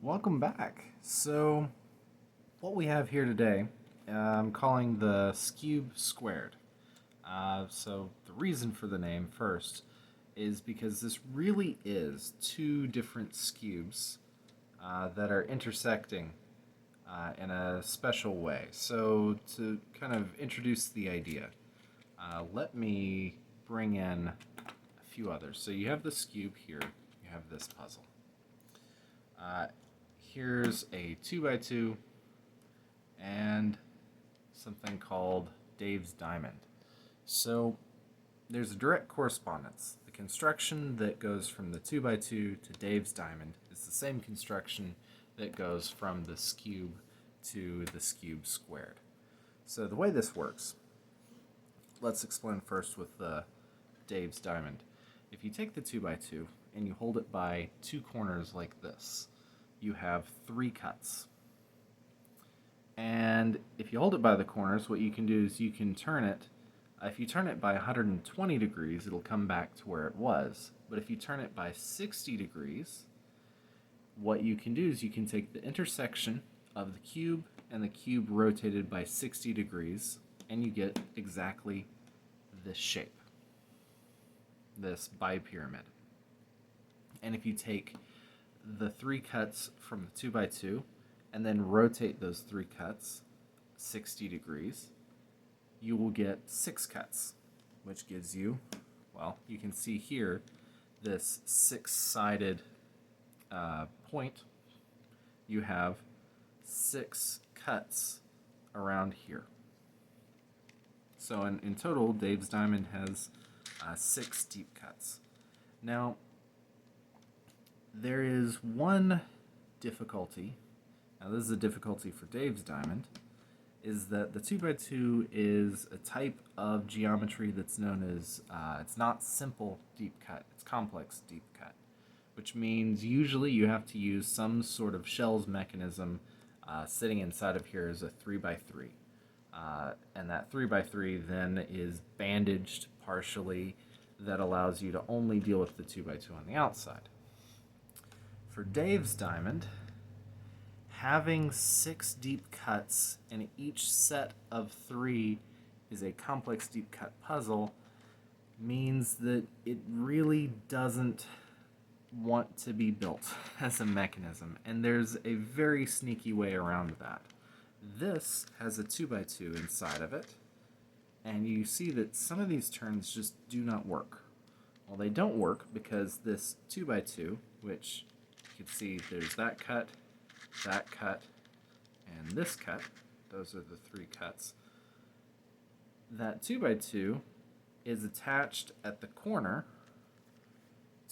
Welcome back. So, what we have here today, I'm calling the Skewb Squared. So, the reason for the name first is because this really is two different skewbs that are intersecting in a special way. So, to kind of introduce the idea, let me bring in a few others. So, you have the Skewb here, you have this puzzle. Uh, Here's a 2x2 and something called Dave's Diamond. So there's a direct correspondence. The construction that goes from the 2x2 to Dave's Diamond is the same construction that goes from the Skewb to the Skewb Squared. So the way this works, let's explain first with the Dave's Diamond. If you take the 2x2 and you hold it by two corners like this, you have three cuts. And if you hold it by the corners, what you can do is you can turn it. If you turn it by 120 degrees, it'll come back to where it was. But if you turn it by 60 degrees, what you can do is you can take the intersection of the cube and the cube rotated by 60 degrees, and you get exactly this shape, this bipyramid. And if you take the three cuts from the 2x2 and then rotate those three cuts 60 degrees, you will get six cuts, which gives you, well, you can see here this six-sided point. You have six cuts around here. So in total, Dave's Diamond has six deep cuts. Now, there is one difficulty. Now, this is a difficulty for Dave's Diamond, is that the 2x2 is a type of geometry that's known as, it's not simple deep cut, it's complex deep cut, which means usually you have to use some sort of shells mechanism. Sitting inside of here is a 3x3. And that 3x3 then is bandaged partially, that allows you to only deal with the 2x2 on the outside. For Dave's Diamond, having six deep cuts in each set of three is a complex deep cut puzzle means that it really doesn't want to be built as a mechanism, and there's a very sneaky way around that. This has a 2x2 inside of it, and you see that some of these turns just do not work. Well, they don't work because this 2x2, which you can see there's that cut, and this cut. Those are the three cuts. That 2x2 is attached at the corner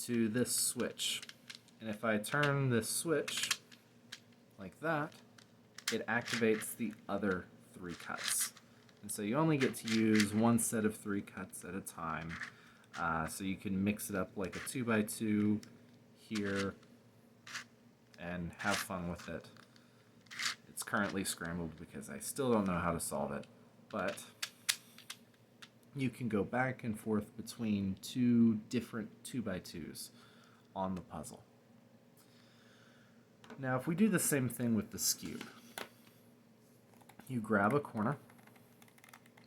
to this switch. And if I turn this switch like that, it activates the other three cuts. And so you only get to use one set of three cuts at a time. So you can mix it up like a 2x2 here and have fun with it. It's currently scrambled because I still don't know how to solve it, but you can go back and forth between two different 2x2s on the puzzle. Now, if we do the same thing with the Skewb, you grab a corner,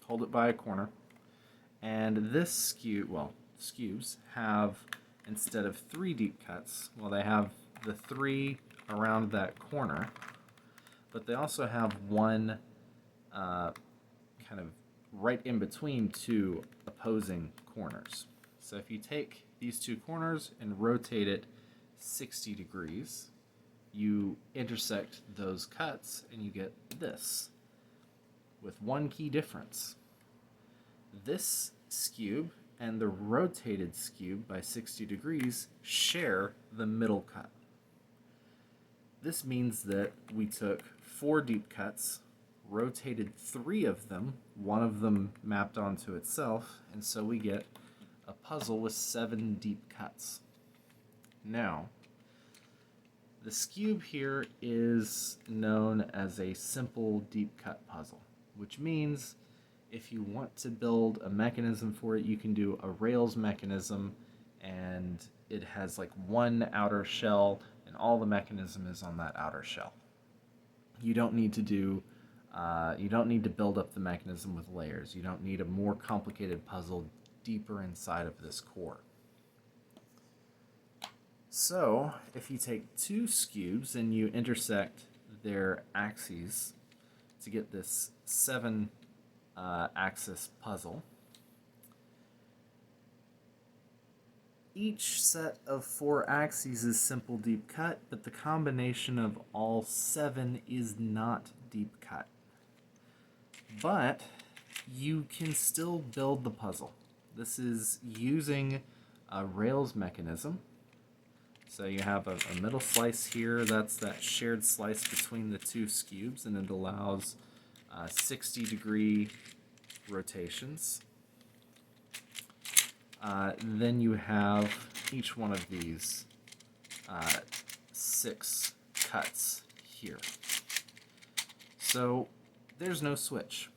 hold it by a corner, and this Skewb, well, Skewbs have, instead of three deep cuts, well, they have the three around that corner, but they also have one kind of right in between two opposing corners. So if you take these two corners and rotate it 60 degrees, you intersect those cuts and you get this, with one key difference. This Skewb and the rotated Skewb by 60 degrees share the middle cut. This means that we took four deep cuts, rotated three of them, one of them mapped onto itself, and so we get a puzzle with 7 deep cuts. Now, the Skewb here is known as a simple deep cut puzzle, which means if you want to build a mechanism for it, you can do a rails mechanism, and it has like one outer shell and all the mechanism is on that outer shell. You don't need to do you don't need to build up the mechanism with layers. You don't need a more complicated puzzle deeper inside of this core. So if you take two skewbs and you intersect their axes to get this 7 axis puzzle, each set of 4 axes is simple deep cut, but the combination of all 7 is not deep cut. But you can still build the puzzle. This is using a rails mechanism. So you have a middle slice here, that's that shared slice between the two skewbs, and it allows 60-degree rotations. Then you have each one of these 6 cuts here. So there's no switch.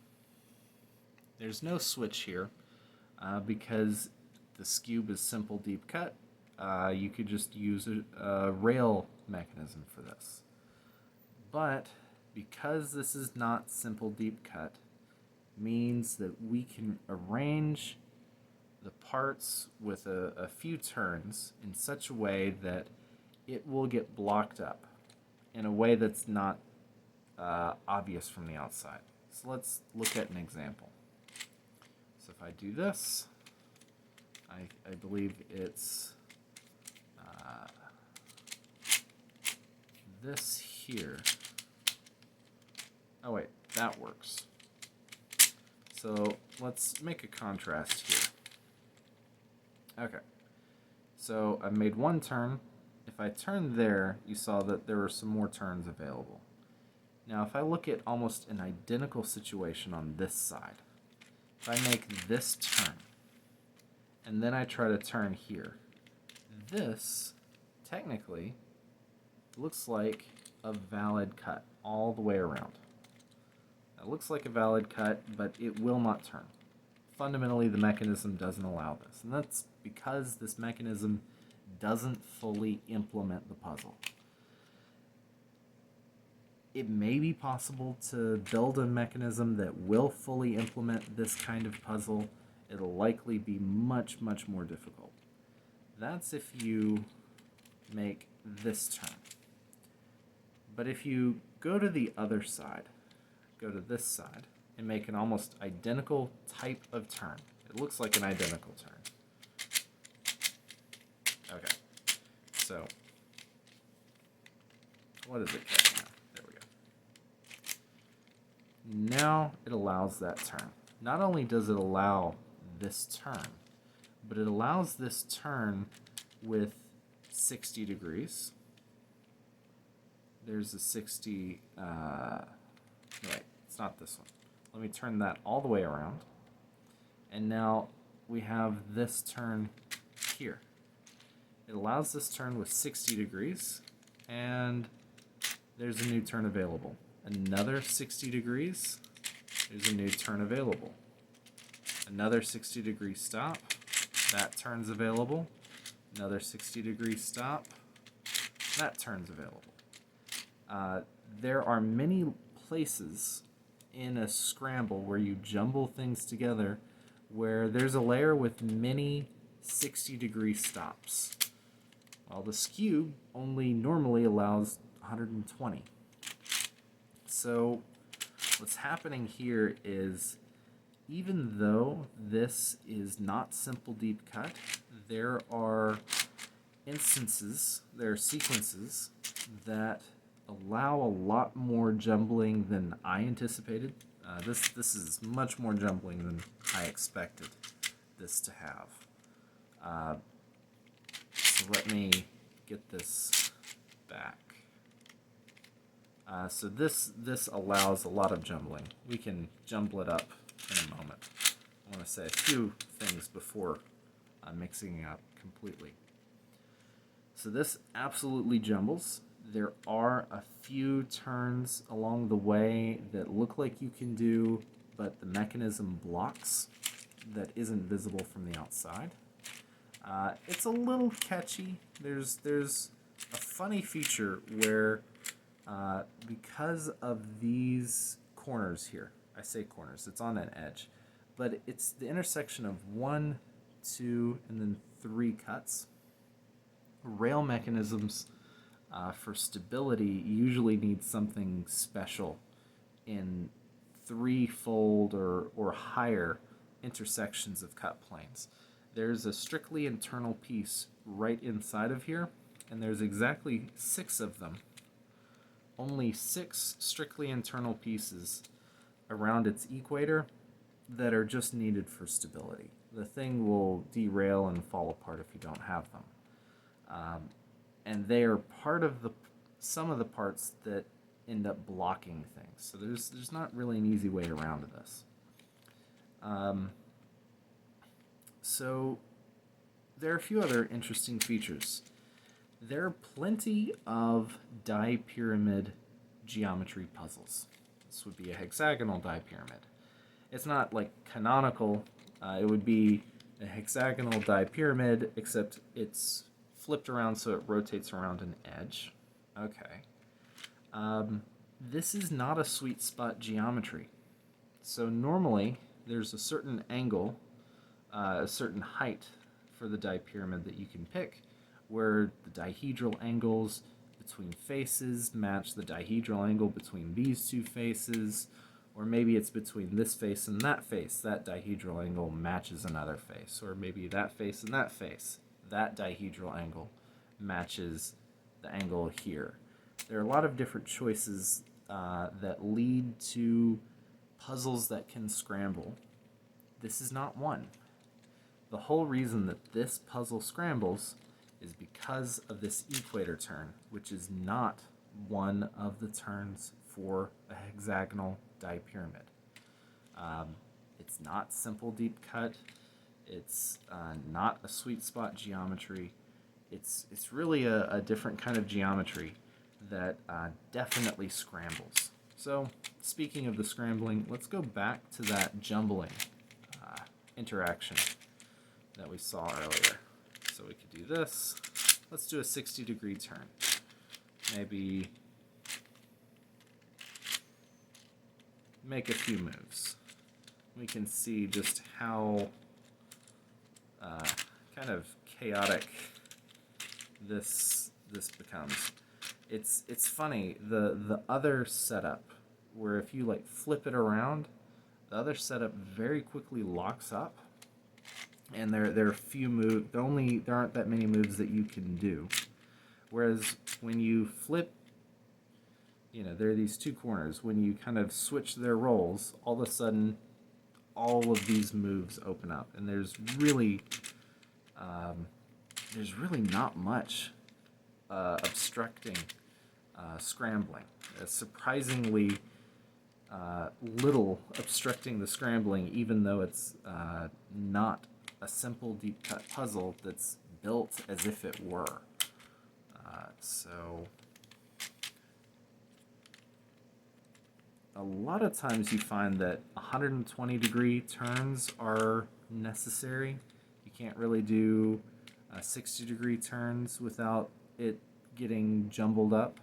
There's no switch here because the skewb is simple deep cut. You could just use a rail mechanism for this. But because this is not simple deep cut, means that we can arrange the parts with a few turns in such a way that it will get blocked up in a way that's not obvious from the outside. So let's look at an example. So if I do this, I believe it's this here. Oh wait, that works. So let's make a contrast here. Okay, so I made one turn. If I turn there, you saw that there were some more turns available. Now if I look at almost an identical situation on this side, if I make this turn, and then I try to turn here, this technically looks like a valid cut all the way around. It looks like a valid cut, but it will not turn. Fundamentally, the mechanism doesn't allow this, and that's because this mechanism doesn't fully implement the puzzle. It may be possible to build a mechanism that will fully implement this kind of puzzle. It'll likely be much, much more difficult. That's if you make this turn. But if you go to the other side, go to this side, and make an almost identical type of turn. It looks like an identical turn. Okay, so what is it cut now? There we go. Now it allows that turn. Not only does it allow this turn, but it allows this turn with 60 degrees. There's a 60, right, it's not this one. Let me turn that all the way around. And now we have this turn here. It allows this turn with 60 degrees, and there's a new turn available. Another 60 degrees, there's a new turn available. Another 60-degree stop, that turn's available. Another 60-degree stop, that turn's available. There are many places in a scramble where you jumble things together where there's a layer with many 60-degree stops. Well, the skewb only normally allows 120. So what's happening here is, even though this is not simple deep cut, there are instances, there are sequences that allow a lot more jumbling than I anticipated. This is much more jumbling than I expected this to have. So let me get this back. So this allows a lot of jumbling. We can jumble it up in a moment. I want to say a few things before mixing it up completely. So this absolutely jumbles. There are a few turns along the way that look like you can do, but the mechanism blocks that isn't visible from the outside. It's a little catchy. There's a funny feature where because of these corners here, I say corners, it's on an edge, but it's the intersection of 1, 2, and then 3 cuts. Rail mechanisms for stability usually need something special in threefold or higher intersections of cut planes. There's a strictly internal piece right inside of here, and there's exactly 6 of them. Only 6 strictly internal pieces around its equator that are just needed for stability. The thing will derail and fall apart if you don't have them. And they are part of some of the parts that end up blocking things. So there's not really an easy way around this. So there are a few other interesting features. There are plenty of dipyramid geometry puzzles. This would be a hexagonal dipyramid. It's not like canonical. It would be a hexagonal dipyramid, except it's flipped around so it rotates around an edge. Okay. This is not a sweet spot geometry. So normally there's a certain angle, a certain height for the dipyramid that you can pick, where the dihedral angles between faces match the dihedral angle between these two faces, or maybe it's between this face and that face. That dihedral angle matches another face, or maybe that face and that face. That dihedral angle matches the angle here. There are a lot of different choices that lead to puzzles that can scramble. This is not one. The whole reason that this puzzle scrambles is because of this equator turn, which is not one of the turns for a hexagonal dipyramid. It's not simple deep cut. It's not a sweet spot geometry. It's really a different kind of geometry that definitely scrambles. So, speaking of the scrambling, let's go back to that jumbling interaction that we saw earlier. So we could do this. Let's do a 60-degree turn. Maybe make a few moves. We can see just how kind of chaotic this becomes. It's funny, the other setup, where if you like flip it around, the other setup very quickly locks up, and there are few moves. There aren't that many moves that you can do. Whereas when you flip, there are these two corners. When you kind of switch their roles, all of a sudden, all of these moves open up, and there's really not much obstructing scrambling. Surprisingly little obstructing the scrambling, even though it's not a simple deep cut puzzle that's built as if it were. So a lot of times you find that 120-degree turns are necessary. You can't really do 60-degree turns without it getting jumbled up.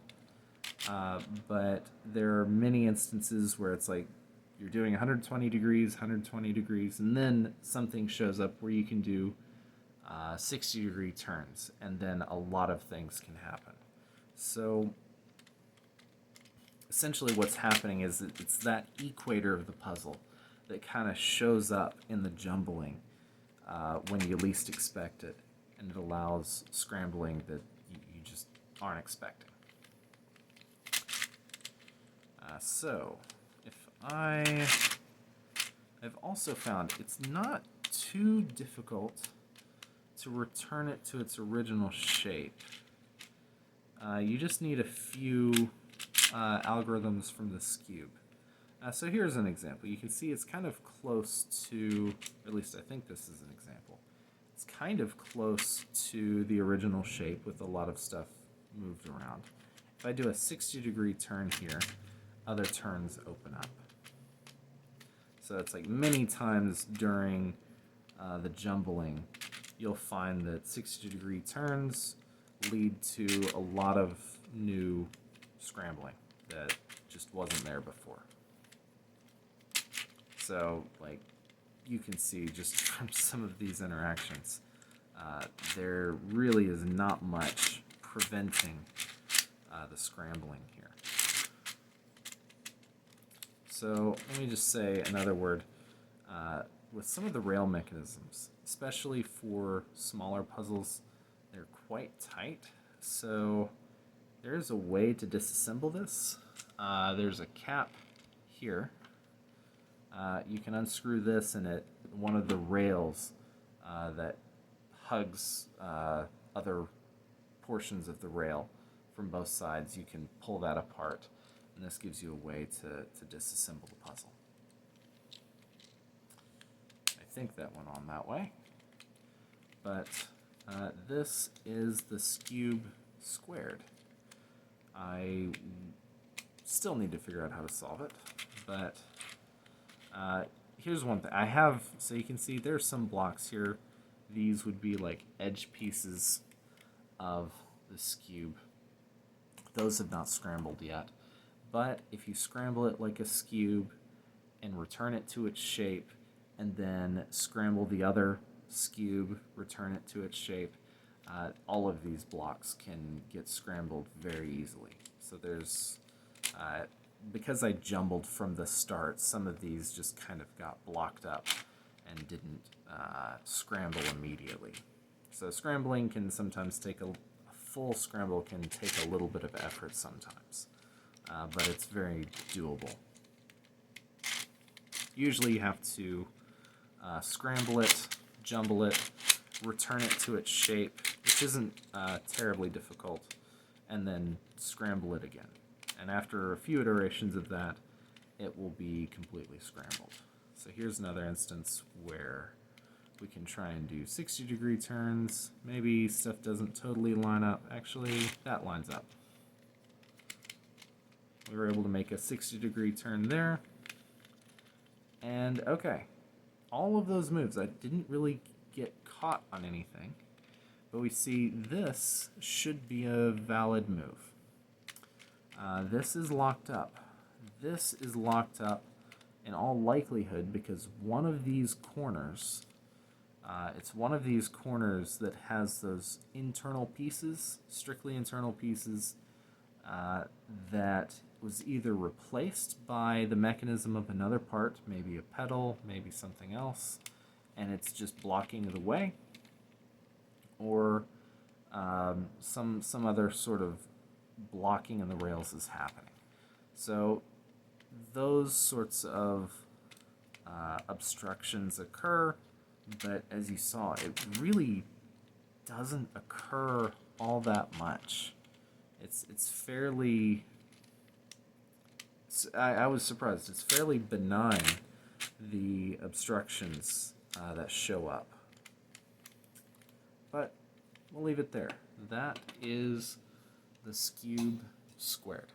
But there are many instances where it's like you're doing 120 degrees, and then something shows up where you can do 60-degree turns, and then a lot of things can happen. So essentially what's happening is it's that equator of the puzzle that kind of shows up in the jumbling when you least expect it, and it allows scrambling that you just aren't expecting. So if I've also found it's not too difficult to return it to its original shape. You just need a few algorithms from the Skewb. So here's an example. You can see it's kind of close to, or at least I think this is an example. It's kind of close to the original shape with a lot of stuff moved around. If I do a 60-degree turn here, other turns open up. So it's like many times during the jumbling, you'll find that 60-degree turns lead to a lot of new scrambling that just wasn't there before. So, like, you can see just from some of these interactions, there really is not much preventing the scrambling here. So let me just say another word. With some of the rail mechanisms, especially for smaller puzzles, they're quite tight. So there's a way to disassemble this. There's a cap here. You can unscrew this, and one of the rails that hugs other portions of the rail from both sides, you can pull that apart, and this gives you a way to disassemble the puzzle. I think that went on that way, but this is the Skewb Squared. I still need to figure out how to solve it, but here's one thing. I have, so you can see there's some blocks here. These would be like edge pieces of the Skewb. Those have not scrambled yet. But if you scramble it like a Skewb and return it to its shape, and then scramble the other Skewb, return it to its shape, all of these blocks can get scrambled very easily. So there's, because I jumbled from the start, some of these just kind of got blocked up and didn't scramble immediately. So scrambling can sometimes take a full scramble can take a little bit of effort sometimes, but it's very doable. Usually you have to scramble it, jumble it, return it to its shape, which isn't terribly difficult, and then scramble it again. And after a few iterations of that, it will be completely scrambled. So here's another instance where we can try and do 60-degree turns. Maybe stuff doesn't totally line up. Actually, that lines up. We were able to make a 60-degree turn there. And okay, all of those moves, I didn't really get caught on anything, but we see this should be a valid move. This is locked up. This is locked up in all likelihood because one of these corners, it's one of these corners that has those internal pieces, strictly internal pieces, that was either replaced by the mechanism of another part, maybe a pedal, maybe something else, and it's just blocking the way, or some other sort of blocking in the rails is happening. So those sorts of obstructions occur, but as you saw, it really doesn't occur all that much. It's fairly, I was surprised, it's fairly benign, the obstructions that show up. But we'll leave it there. That is the Skewb Squared.